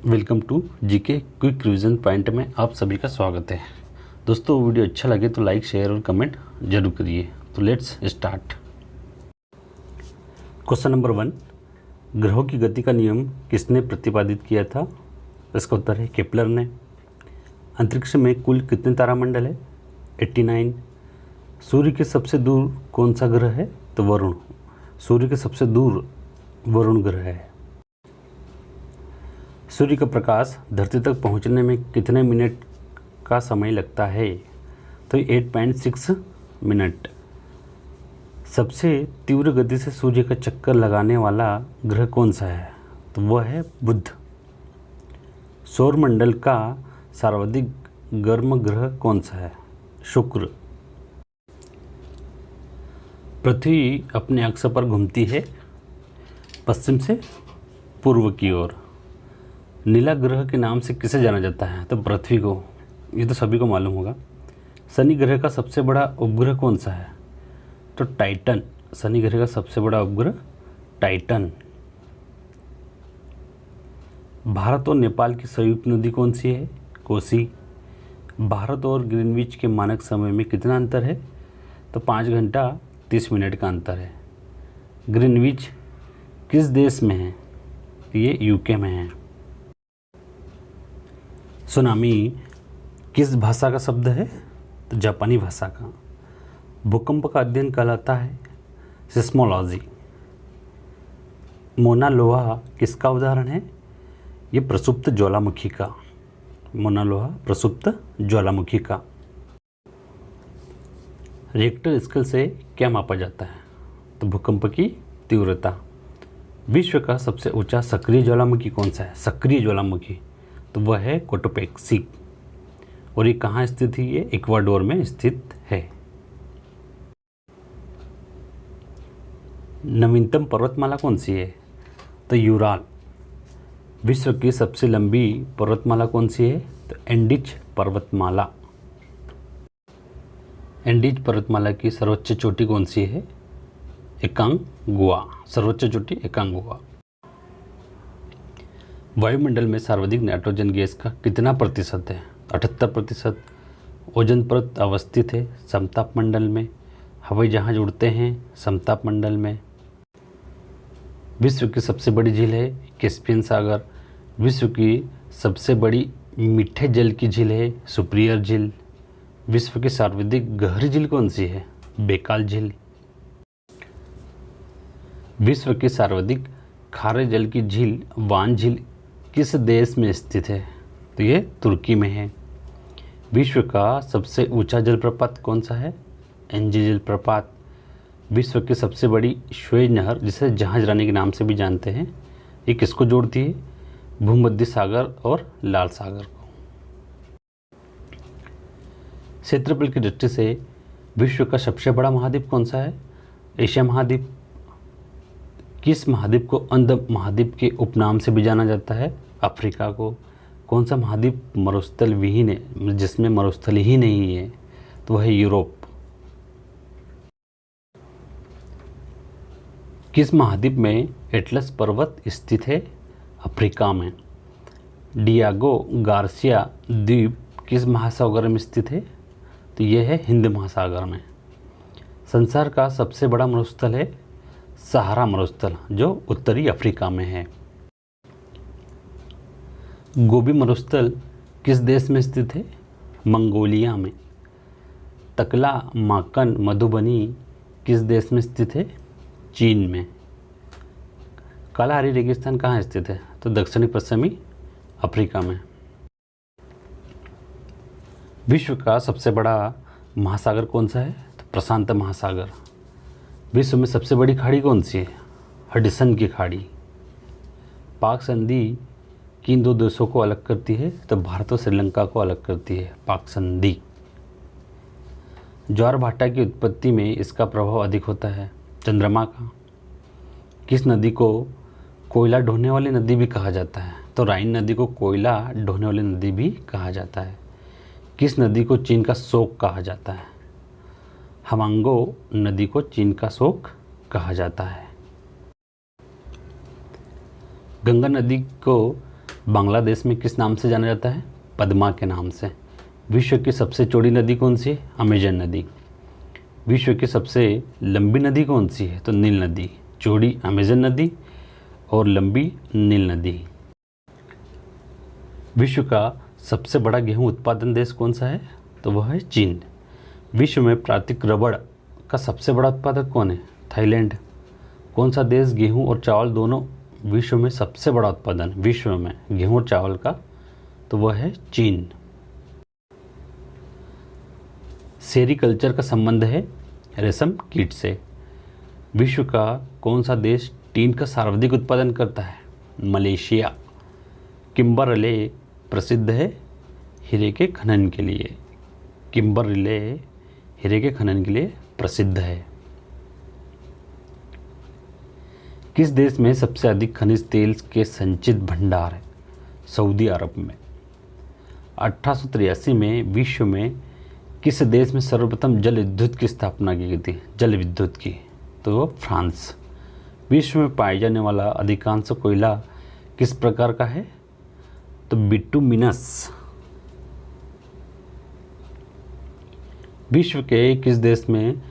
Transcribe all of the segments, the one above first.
Welcome to GK quick revision point में आप सभी का स्वागत है। दोस्तों वीडियो अच्छा लगे तो लाइक शेयर और कमेंट जरूर करिए। तो लेट्स स्टार्ट। क्वेश्चन नंबर 1, ग्रहों की गति का नियम किसने प्रतिपादित किया था? इसका उत्तर है केपलर ने। अंतरिक्ष में कुल कितने तारामंडल है? 89। सूर्य के सबसे दूर कौन सा ग्रह है? तो वरुण। सूर्य के सबसे दूर वरुण ग्रह है। सूर्य का प्रकाश धरती तक पहुंचने में कितने मिनट का समय लगता है? तो 8.6 मिनट। सबसे तीव्र गति से सूर्य का चक्कर लगाने वाला ग्रह कौन सा है? तो वह है बुध। सौरमंडल का सर्वाधिक गर्म ग्रह कौन सा है? शुक्र। पृथ्वी अपने अक्ष पर घूमती है पश्चिम से पूर्व की ओर। नीला ग्रह के नाम से किसे जाना जाता है? तो पृथ्वी को। ये तो सभी को मालूम होगा। शनि ग्रह का सबसे बड़ा उपग्रह कौन सा है? तो टाइटन। शनि ग्रह का सबसे बड़ा उपग्रह टाइटन। भारत और नेपाल की संयुक्त नदी कौन सी है? कोसी। भारत और ग्रीनविच के मानक समय में कितना अंतर है? तो 5 घंटा 30 मिनट का अंतर है। ग्रीनविच किस देश में है? ये यूके में है। सुनामी किस भाषा का शब्द है? तो जापानी भाषा का। भूकंप का अध्ययन कहलाता है सिस्मोलॉजी। मोना लोहा किसका उदाहरण है? ये प्रसुप्त ज्वालामुखी का। मोना लोहा प्रसुप्त ज्वालामुखी का। रिएक्टर स्केल से क्या मापा जाता है? तो भूकंप की तीव्रता। विश्व का सबसे ऊंचा सक्रिय ज्वालामुखी कौन सा है? सक्रिय ज्वालामुखी तो वह है कोटोपेक्सी। और ये कहाँ स्थित है? ये इक्वाडोर में स्थित है। नवीनतम पर्वतमाला कौन सी है? तो यूराल। विश्व की सबसे लंबी पर्वतमाला कौन सी है? तो एंडीज पर्वतमाला। एंडीज पर्वतमाला की सर्वोच्च चोटी कौन सी है? एकांगुआ। सर्वोच्च चोटी एकांगुआ। वायुमंडल में सर्वाधिक नाइट्रोजन गैस का कितना प्रतिशत है? 78%। ओजोन परत अवस्थित है समताप मंडल में। हवाई जहाज उड़ते हैं समताप मंडल में। विश्व की सबसे बड़ी झील है कैस्पियन सागर। विश्व की सबसे बड़ी मीठे जल की झील है सुपिरियर झील। विश्व की सर्वाधिक गहरी झील कौन सी है? बैकाल झील। विश्व की सर्वाधिक खारे जल की झील वान झील किस देश में स्थित है? तो ये तुर्की में है। विश्व का सबसे ऊंचा जलप्रपात कौन सा है? एंजी जलप्रपात। विश्व की सबसे बड़ी श्वेज नहर, जिसे जहाज रानी के नाम से भी जानते हैं, ये किसको जोड़ती है? भूमध्य सागर और लाल सागर को। क्षेत्रफल की दृष्टि से विश्व का सबसे बड़ा महाद्वीप कौन सा है? एशिया महाद्वीप। किस महाद्वीप को अंध महाद्वीप के उपनाम से भी जाना जाता है? अफ्रीका को। कौन सा महाद्वीप मरुस्थल विहीन है, जिसमें मरुस्थल ही नहीं है? तो वह है यूरोप। किस महाद्वीप में एटलस पर्वत स्थित है? अफ्रीका में। डियागो गार्सिया द्वीप किस महासागर में स्थित है? तो यह है हिंद महासागर में। संसार का सबसे बड़ा मरुस्थल है सहारा मरुस्थल, जो उत्तरी अफ्रीका में है। गोबी मरुस्थल किस देश में स्थित है? मंगोलिया में। तकला माकन मधुबनी किस देश में स्थित है? चीन में। कालाहारी रेगिस्तान कहाँ स्थित है? तो दक्षिणी पश्चिमी अफ्रीका में। विश्व का सबसे बड़ा महासागर कौन सा है? तो प्रशांत महासागर। विश्व में सबसे बड़ी खाड़ी कौन सी है? हडसन की खाड़ी। पाक संधि किन दो देशों को अलग करती है? तो भारत और श्रीलंका को अलग करती है पाक संधि। ज्वार भाटा की उत्पत्ति में इसका प्रभाव अधिक होता है? चंद्रमा का। किस नदी को कोयला ढोने वाली नदी भी कहा जाता है? तो राइन नदी को कोयला ढोने वाली नदी भी कहा जाता है। किस नदी को चीन का शोक कहा जाता है? हमांगो नदी को चीन का शोक कहा जाता है। गंगा नदी को बांग्लादेश में किस नाम से जाना जाता है? पद्मा के नाम से। विश्व की सबसे चौड़ी नदी कौन सी है? अमेजन नदी। विश्व की सबसे लंबी नदी कौन सी है? तो नील नदी। चौड़ी अमेजन नदी और लंबी नील नदी। विश्व का सबसे बड़ा गेहूं उत्पादन देश कौन सा है? तो वह है चीन। विश्व में प्राकृतिक रबड़ का सबसे बड़ा उत्पादक कौन है? थाईलैंड। कौन सा देश गेहूं और चावल दोनों विश्व में सबसे बड़ा उत्पादन विश्व में गेहूं और चावल का? तो वह है चीन। सेरीकल्चर का संबंध है रेशम कीट से। विश्व का कौन सा देश टीन का सर्वाधिक उत्पादन करता है? मलेशिया। किम्बरले प्रसिद्ध है हीरे के खनन के लिए। किम्बरले हीरे के खनन के लिए प्रसिद्ध है। किस देश में सबसे अधिक खनिज तेल के संचित भंडार है? सऊदी अरब में। 1883 में विश्व में किस देश में सर्वप्रथम जल विद्युत की स्थापना की गई थी? जल विद्युत की? तो फ्रांस। विश्व में पाए जाने वाला अधिकांश कोयला किस प्रकार का है? तो बिटुमिनस। विश्व के किस देश में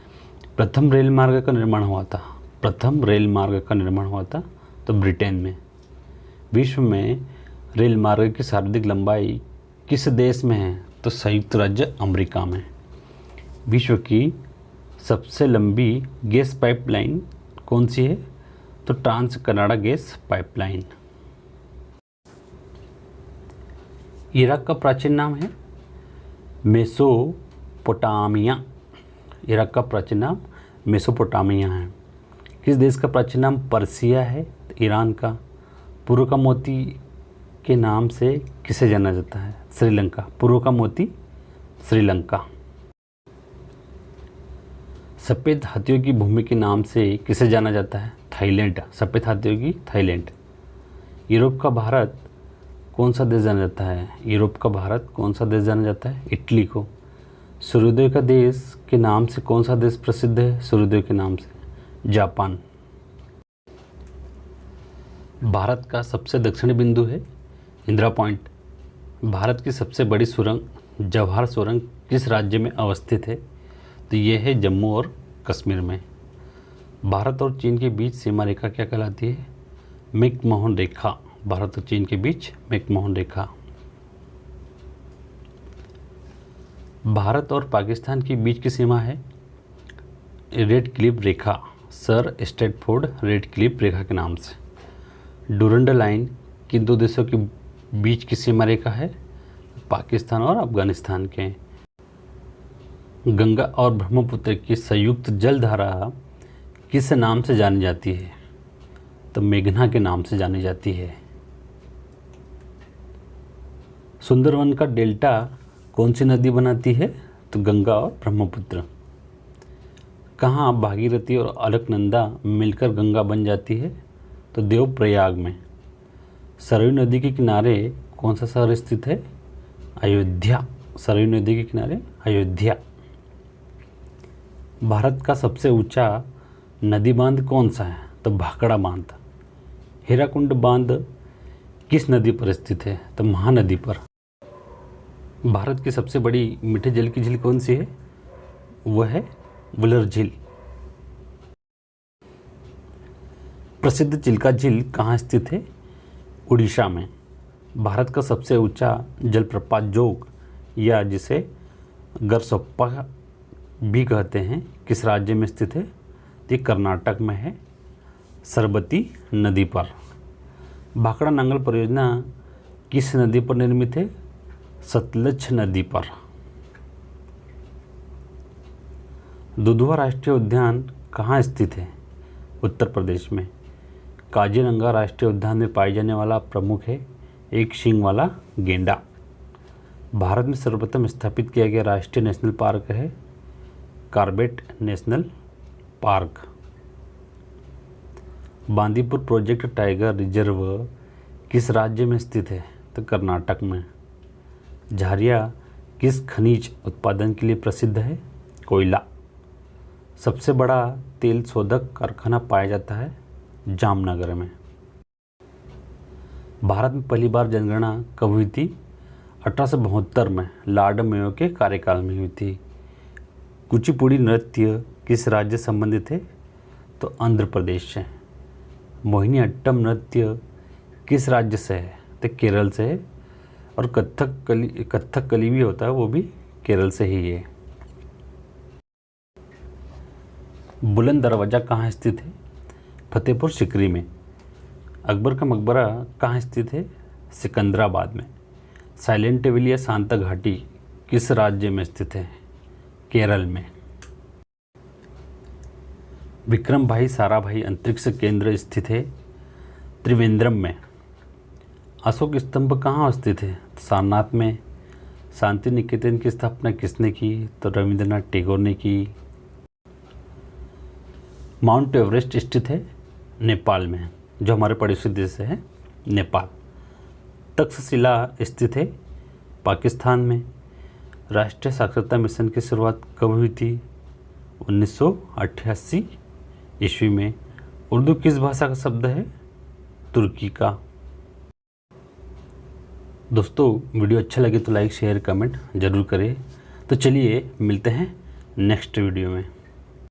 प्रथम रेल मार्ग का निर्माण हुआ था? प्रथम रेल मार्ग का निर्माण हुआ था तो ब्रिटेन में। विश्व में रेल मार्ग की सर्वाधिक लंबाई किस देश में है? तो संयुक्त राज्य अमेरिका में। विश्व की सबसे लंबी गैस पाइपलाइन कौन सी है? तो trans Canada gas pipeline. Iraq का प्राचीन नाम है मेसोपोटामिया। इराक का प्राचीन नाम मेसोपोटामिया है। किस देश का प्राचीन नाम पर्सिया है? तो ईरान का। पूर्व का मोती के नाम से किसे जाना जाता है? श्रीलंका। पूर्व का मोती श्रीलंका। सफ़ेद हाथियों की भूमि के नाम से किसे जाना जाता है? थाईलैंड। सफ़ेद हाथियों की थाईलैंड। यूरोप का भारत कौन सा देश जाना जाता है? यूरोप का भारत कौन सा देश जाना जाता है? इटली को। सूर्योदय का देश के नाम से कौन सा देश प्रसिद्ध है? सूर्योदय के नाम से जापान। भारत का सबसे दक्षिणी बिंदु है इंदिरा पॉइंट। भारत की सबसे बड़ी सुरंग जवाहर सुरंग किस राज्य में अवस्थित है? तो ये है जम्मू और कश्मीर में। भारत और चीन के बीच सीमा रेखा क्या कहलाती है? मैकमोहन रेखा। भारत और चीन के बीच मैकमोहन रेखा। भारत और पाकिस्तान के बीच की सीमा है रेड क्लिफ रेखा। सर स्ट्रैटफोर्ड रेड क्लिफ रेखा के नाम से। डूरंड लाइन किन दो देशों के बीच की सीमा रेखा है? पाकिस्तान और अफगानिस्तान के। गंगा और ब्रह्मपुत्र की संयुक्त जलधारा किस नाम से जानी जाती है? तो मेघना के नाम से जानी जाती है। सुंदरवन का डेल्टा कौन सी नदी बनाती है? तो गंगा और ब्रह्मपुत्र। कहाँ भागीरथी और अलकनंदा मिलकर गंगा बन जाती है? तो देवप्रयाग में। सरयू नदी के किनारे कौन सा शहर स्थित है? अयोध्या। सरयू नदी के किनारे अयोध्या। भारत का सबसे ऊंचा नदी बांध कौन सा है? तो भाखड़ा बांध। हीराकुंड बांध किस नदी पर स्थित है? तो महानदी पर। भारत की सबसे बड़ी मीठे जल की झील कौन सी है? वह है वुलर झील। प्रसिद्ध चिल्का झील कहाँ स्थित है? उड़ीसा में। भारत का सबसे ऊंचा जलप्रपात जोग या जिसे गरसोप्पा भी कहते हैं किस राज्य में स्थित है? ये कर्नाटक में है, सरबती नदी पर। भाखड़ा नांगल परियोजना किस नदी पर निर्मित है? सतलज नदी पर। दुधवा राष्ट्रीय उद्यान कहाँ स्थित है? उत्तर प्रदेश में। काजीरंगा राष्ट्रीय उद्यान में पाए जाने वाला प्रमुख है एक सींग वाला गेंडा। भारत में सर्वप्रथम स्थापित किया गया राष्ट्रीय नेशनल पार्क है Corbett national park. Bandipur project tiger reserve किस राज्य में स्थित है? तो कर्नाटक में। झारिया किस खनिज उत्पादन के लिए प्रसिद्ध है? कोयला। सबसे बड़ा तेल शोधक कारखाना पाया जाता है जामनगर में। भारत में पहली बार जनगणना कब हुई थी? 1872 में लॉर्ड मेयो के कार्यकाल में हुई थी। कुचिपुड़ी नृत्य किस राज्य से संबंधित है? तो आंध्र प्रदेश से। मोहिनीअट्टम नृत्य किस राज्य से है? तो केरल से है। और कथकली भी होता है, वो भी केरल से ही है। बुलंद दरवाज़ा कहाँ स्थित है? फतेहपुर सिकरी में। अकबर का मकबरा कहाँ स्थित है? सिकंदराबाद में। साइलेंट वैली या शांता घाटी किस राज्य में स्थित है? केरल में। विक्रम भाई साराभाई अंतरिक्ष केंद्र स्थित है त्रिवेंद्रम में। अशोक स्तंभ कहाँ स्थित है? सारनाथ में। शांति निकेतन की स्थापना किसने की? तो रविंद्रनाथ टैगोर ने की। माउंट एवरेस्ट स्थित है नेपाल में, जो हमारे पड़ोसी देश है नेपाल। तक्षशिला स्थित है पाकिस्तान में। राष्ट्रीय साक्षरता मिशन की शुरुआत कब हुई थी? 1988 ईस्वी में। उर्दू किस भाषा का शब्द है? तुर्की का। दोस्तों वीडियो अच्छा लगे तो लाइक शेयर कमेंट ज़रूर करें। तो चलिए मिलते हैं नेक्स्ट वीडियो में।